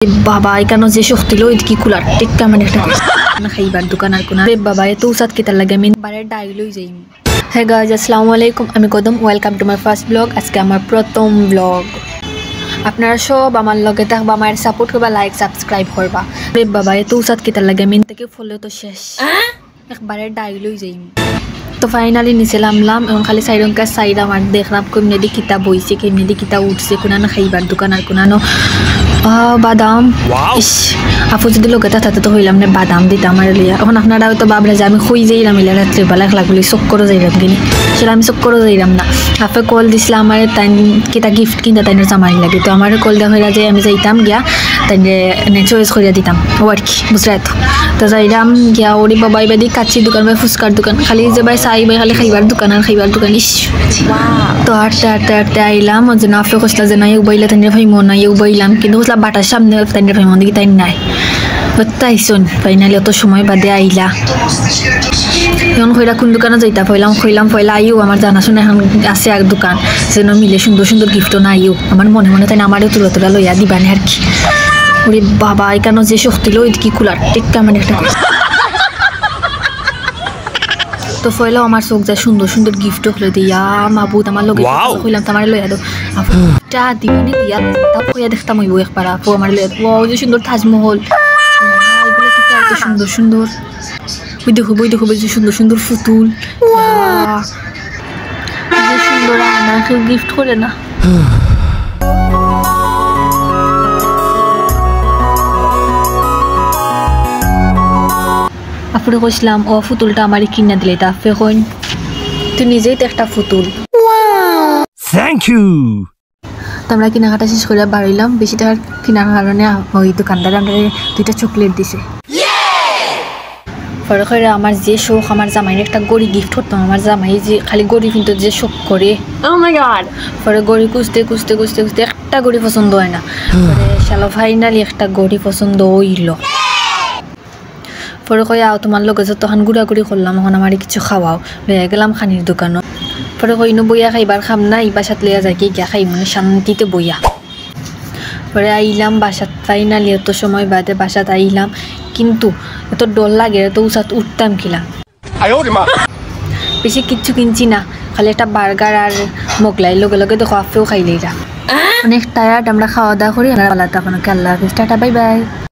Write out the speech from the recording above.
বাবা এখানে যে শক্তি লো কি কুলার টিক্কা মানে একটা খাইবার দোকান আর কোনা বাবা এত উসাত কিতা লাগে আমি বারে ডাইলই যাই। হে গাইজ আসসালামু আলাইকুম, আমি কদম, welcome to my first blog. আজকে আমার প্রথম ব্লগ। আপনারা সব আমার লগে থাকবা, আমার সাপোর্ট করবা, লাইক সাবস্ক্রাইব করবা। বাবা এত উসাত কিতা লাগে আমি থেকে ফলো তো শেষ একবারে ডাইলই যাই। তো ফাইনালি নিচে নামলাম এবং খালি সাইডনকা সাইড আমার দেখলাম কেমনি দি কিতা বইছে, কেমনি দি কিতা উঠছে, কোনানো খাইবার দোকান আর কোনানো বাদাম। ইস আপু যদি লোকে তাতে তো হইলাম না বাদাম দিতাম আর লিয়া। এখন আপনারা হয়তো ভাবলে যে আমি খুঁই যাইলাম এলে রাত্রিবেলা লাগলি চক্করও যাইলাম কিনি, সেটা আমি চক্করও যাইলাম না। আপে কল দিছিল আমার তাই কিতা গিফট কিনতে তাই জামাই লাগে, তো আমার কল দেওয়া হয়ে যে আমি যাইতাম গিয়া তাই চয়েস করিয়া দিতাম ও আর কি, বুঝলে তো যাইলাম গিয়া ওরি বাবা এবার দিই কাচ্চি দোকান বা ফুচকার দোকান, খালি যে ভাই চাই ভাই খালি খাইবার দোকান আর খাইবার দোকান। ইস তো হাঁটতে হাঁটতে হাঁটতে আইলাম, ওই জন্য আপে কইসলা যে না ইউ বইলে তাই ভাইমো না ইউ বইলাম, কিন্তু কইসলা বাটার সামনে তাই ভাইমো দিকে তাই নাই তাইছন। ফাইনালি অত সময় বাদে আইলা, এখন কইরা কোন দোকানে যাইতা কইলাম পয়লা আইও আমার জানাশোনা এখন আছে এক দোকান যেন মিলে সুন্দর সুন্দর গিফটও না আইও আমার মনে মনে তাই আমারও তুলা তুলা লইয়া দিবানে আর কি। ওরে বাবা এখানে যে শক্তি লো কি কুলার টিক্কা মানে একটা। তো পয়লা আমার চোখ যায় সুন্দর সুন্দর গিফটও খুলে দিয়া মাবুত আমার লগে কইলাম তোমার লইয়া দো আপুটা দিবানে দিয়া তা কইয়া দেখতাম হইব একবার আপু আমার লইয়া ও যে সুন্দর তাজমহল এগুলো কি এত সুন্দর সুন্দর ওই দেখো যে সুন্দর সুন্দর ফুতুল সুন্দর আমাকে গিফট করে না। আপুরে কইছিলাম ও ফুতুলটা আমার কিনা দিলে, তা আপনি কইন তুই নিজেই তো একটা ফুতুল। Thank you. তো আমরা কেনাকাটা শেষ করে বাড়াইলাম, বেশি টাকার কেনার কারণে ওই দোকানদার আমরা 2টা চকলেট দিছে। পরে করে আমার যে শখ, আমার জামাইয়ের একটা গড়ি গিফট করতাম, আমার জামাই যে খালি গড়ি কিন্তু যে শখ করে পরে গড়ি খুঁজতে একটা গড়ি পছন্দ হয় না, পরে শালা ফাইনালি একটা গড়ি পছন্দ হইল। পরে কই আও তোমার লগে তখন ঘুরাঘুরি করলাম, এখন আমার কিছু খাওয়াও লইয়া গেলাম খানির দোকানত। পরে কইনো বইয়া খাইবার খাম না, এই বাসাত লইয়া যাই গিয়া খাই মানে শান্তিতে বইয়া। পরে আইলাম বাসাত, ফাইনালি এত সময় বাদে বাসাত আইলাম, কিন্তু এত ডর লাগে এত উচাত উঠতাম কিলা। বেশি কিচ্ছু কিনছি না, খালি একটা বার্গার আর মোগলাই লগে লগে দেখো আপেও খাইলেইরা। অনেক টায়ার্ড, আমরা খাওয়া দাওয়া করি। আল্লাহ হাফেজ, টাটা বাই বাই।